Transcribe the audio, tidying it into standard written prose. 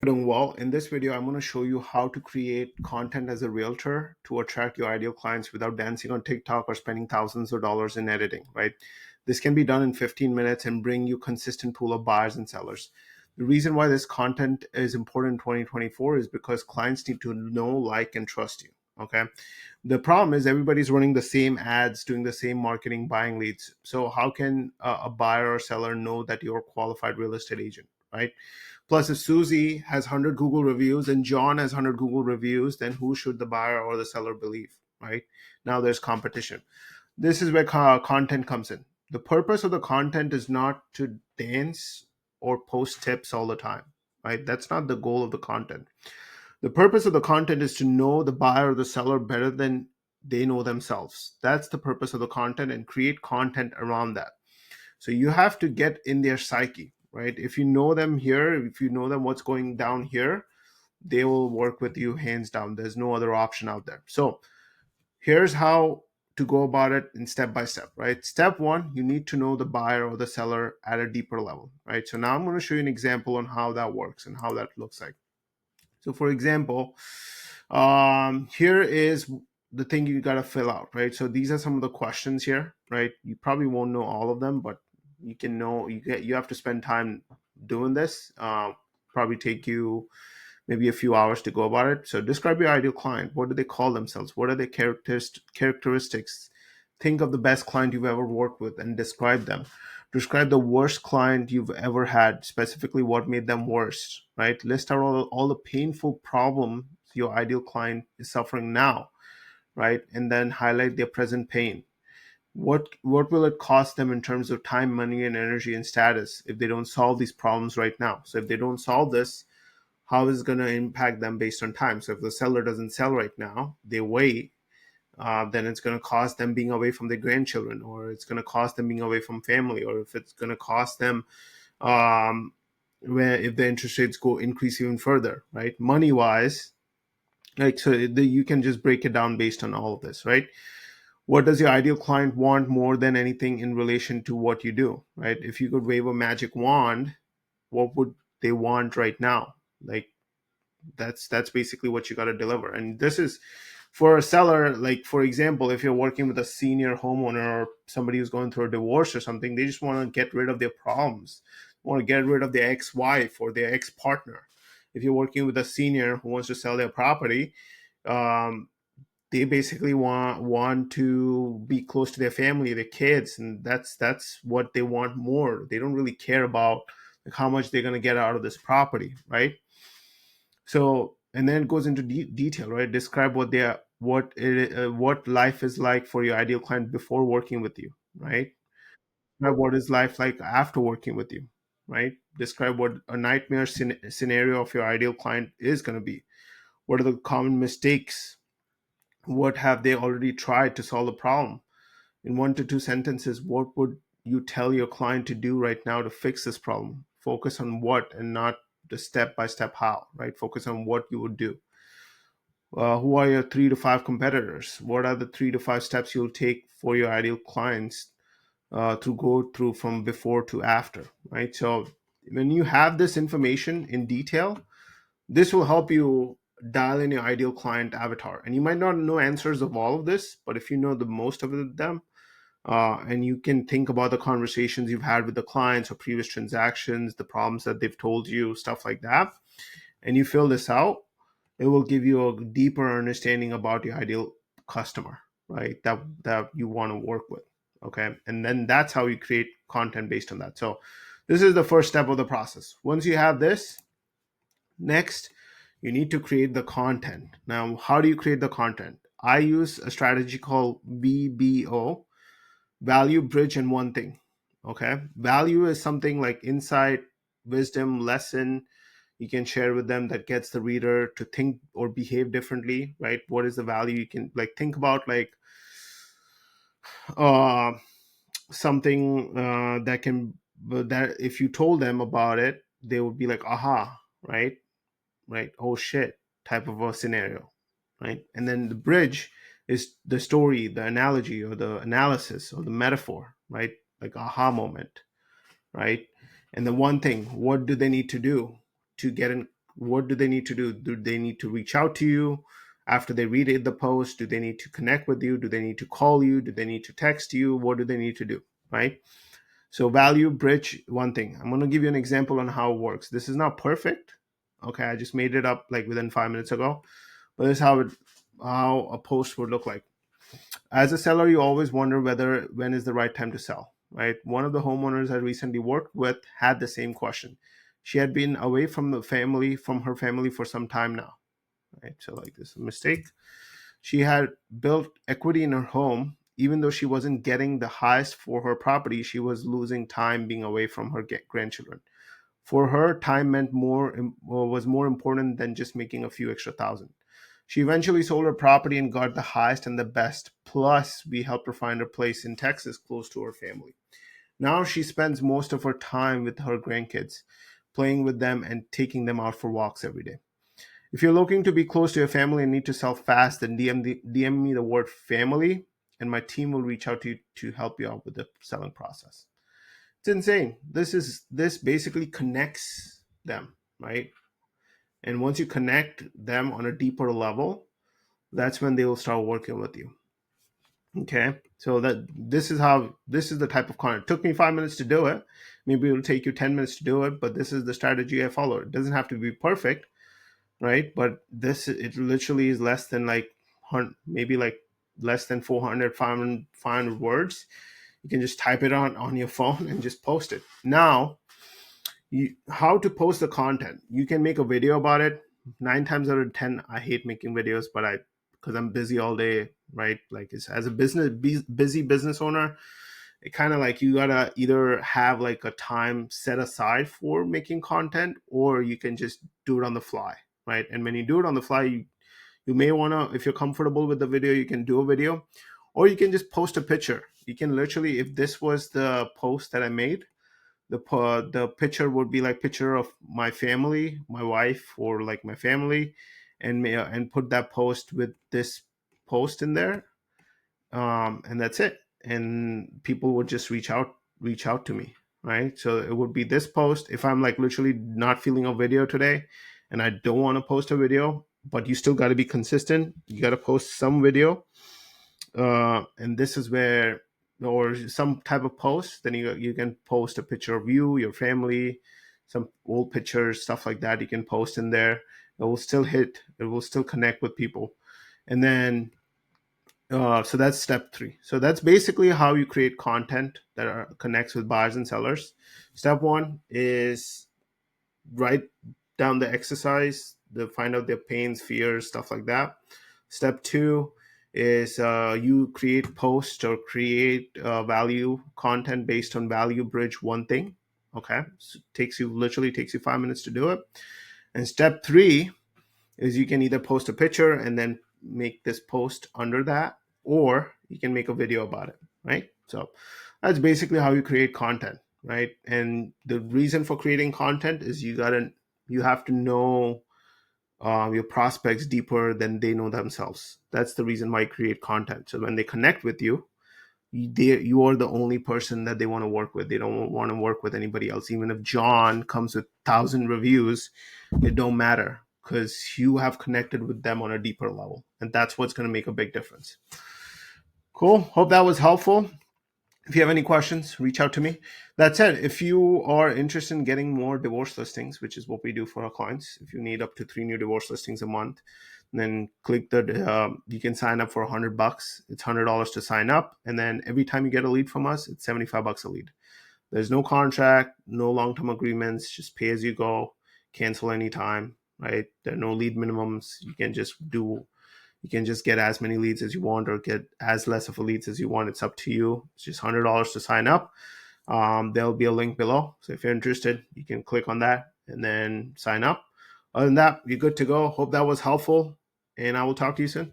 Doing well. In this video, I'm going to show you how to create content as a realtor to attract your ideal clients without dancing on TikTok or spending thousands of dollars in editing, right? This can be done in 15 minutes and bring you consistent pool of buyers and sellers. The reason why this content is important in 2024 is because clients need to know, like, and trust you. Okay. The problem is everybody's running the same ads, doing the same marketing, buying leads. So how can a buyer or seller know that you're a qualified real estate agent, right? Plus, if Susie has 100 Google reviews and John has 100 Google reviews, then who should the buyer or the seller believe, right? Now there's competition. This is where content comes in. The purpose of the content is not to dance or post tips all the time, right? That's not the goal of the content. The purpose of the content is to know the buyer or the seller better than they know themselves. That's the purpose of the content, and create content around that. So you have to get in their psyche, right? If you know them here, if you know them what's going down here, they will work with you hands down. There's no other option out there. So here's how to go about it in step by step, right? Step one, you need to know the buyer or the seller at a deeper level, right? So now I'm going to show you an example on how that works and how that looks like. So for example, here is the thing you got to fill out, right? So these are some of the questions here, right? You probably won't know all of them, but you can know, you have to spend time doing this. Probably take you maybe a few hours to go about it. So describe your ideal client. What do they call themselves? What are their characteristics? Think of the best client you've ever worked with and describe them. Describe the worst client you've ever had, specifically what made them worse, right? List out all the painful problems your ideal client is suffering now, right? And then highlight their present pain. What will it cost them in terms of time, money, and energy and status if they don't solve these problems right now? So if they don't solve this, how is it going to impact them based on time? So if the seller doesn't sell right now, they wait, then it's going to cost them being away from their grandchildren, or it's going to cost them being away from family, or if it's going to cost them um, where if the interest rates go increase even further, right? Money wise, like you can just break it down based on all of this, right? What does your ideal client want more than anything in relation to what you do, right? If you could wave a magic wand, what would they want right now? Like that's basically what you got to deliver. And this is for a seller. Like for example, if you're working with a senior homeowner or somebody who's going through a divorce or something, they just want to get rid of their problems, want to get rid of their ex-wife or their ex-partner. If you're working with a senior who wants to sell their property, um, they basically want to be close to their family, their kids, and that's what they want more. They don't really care about like how much they're going to get out of this property, right? So and then it goes into detail, right? Describe what life is like for your ideal client before working with you, right? Describe what is life like after working with you, right? Describe what a nightmare scenario of your ideal client is going to be. What are the common mistakes? What have they already tried to solve the problem? In 1 to 2 sentences, what would you tell your client to do right now to fix this problem? Focus on what and not the step by step how, right? Focus on what you would do. Who are your 3 to 5 competitors? What are the 3 to 5 steps you'll take for your ideal clients to go through from before to after, right? So when you have this information in detail, this will help you dial in your ideal client avatar. And you might not know answers of all of this, but if you know the most of them, and you can think about the conversations you've had with the clients or previous transactions, the problems that they've told you, stuff like that, and you fill this out, it will give you a deeper understanding about your ideal customer, right? That you want to work with. Okay. And then that's how you create content based on that. So this is the first step of the process. Once you have this, next, you need to create the content. Now, how do you create the content? I use a strategy called VBO, value, bridge, and one thing. Okay. Value is something like insight, wisdom, lesson you can share with them that gets the reader to think or behave differently, right? What is the value? You can like think about like uh something that if you told them about it, they would be like, aha, right? Right, oh shit, type of a scenario, right? And then the bridge is the story, the analogy, or the analysis, or the metaphor, right? Like aha moment, right? And the one thing, what do they need to do to get in what do they need to do? Do they need to reach out to you after they read the post? Do they need to connect with you? Do they need to call you? Do they need to text you? What do they need to do? Right? So value bridge, one thing. I'm going to give you an example on how it works. This is not perfect. Okay, I just made it up like within 5 minutes ago, but this is how a post would look like. As a seller, you always wonder whether when is the right time to sell, right? One of the homeowners I recently worked with had the same question. She had been away from her family for some time now, right? So like this is a mistake. She had built equity in her home. Even though she wasn't getting the highest for her property, she was losing time being away from her grandchildren. For her, time meant was more important than just making a few extra thousand. She eventually sold her property and got the highest and the best. Plus, we helped her find a place in Texas close to her family. Now she spends most of her time with her grandkids, playing with them and taking them out for walks every day. If you're looking to be close to your family and need to sell fast, then DM me the word family, and my team will reach out to you to help you out with the selling process. It's insane. This basically connects them, right? And once you connect them on a deeper level, that's when they will start working with you. Okay. So that this is the type of content. It took me 5 minutes to do it. Maybe it'll take you 10 minutes to do it, but this is the strategy I follow. It doesn't have to be perfect, right? But this it literally is less than like maybe like less than 400, 500 words. You can just type it on your phone and just post it. Now, how to post the content. You can make a video about it. 9 times out of 10, I hate making videos, but because I'm busy all day, right? Like as a busy business owner, it kind of like you gotta either have like a time set aside for making content, or you can just do it on the fly, right? And when you do it on the fly, you may wanna, if you're comfortable with the video, you can do a video, or you can just post a picture. You can literally, if this was the post that I made, the picture would be like picture of my family, my wife, or like my family, and put that post with this post in there, and that's it. And people would just reach out to me, right? So it would be this post. If I'm like literally not feeling a video today, and I don't want to post a video, but you still got to be consistent. You got to post some video, and this is where, or some type of post, then you can post a picture of you, your family, some old pictures, stuff like that. You can post in there. It will still connect with people. And then so that's step 3. So that's basically how you create content that connects with buyers and sellers. Step 1 is write down the exercise, to find out their pains, fears, stuff like that. Step 2 is you create posts or create value content based on value bridge one thing. Okay, so literally takes you 5 minutes to do it. And step 3 is you can either post a picture and then make this post under that, or you can make a video about it, right? So that's basically how you create content, right? And the reason for creating content is you have to know your prospects deeper than they know themselves. That's the reason why you create content. So when they connect with you, you are the only person that they want to work with. They don't want to work with anybody else. Even if John comes with 1,000 reviews, it don't matter, because you have connected with them on a deeper level, and that's what's going to make a big difference. Cool. Hope that was helpful. If you have any questions, reach out to me. That said, if you are interested in getting more divorce listings, which is what we do for our clients, if you need up to 3 new divorce listings a month, then click you can sign up for $100. It's $100 to sign up. And then every time you get a lead from us, it's $75 a lead. There's no contract, no long-term agreements, just pay as you go, cancel anytime, right? There are no lead minimums. You can just get as many leads as you want, or get as less of a leads as you want. It's up to you. It's just $100 to sign up. There'll be a link below. So if you're interested, you can click on that and then sign up. Other than that, you're good to go. Hope that was helpful, and I will talk to you soon.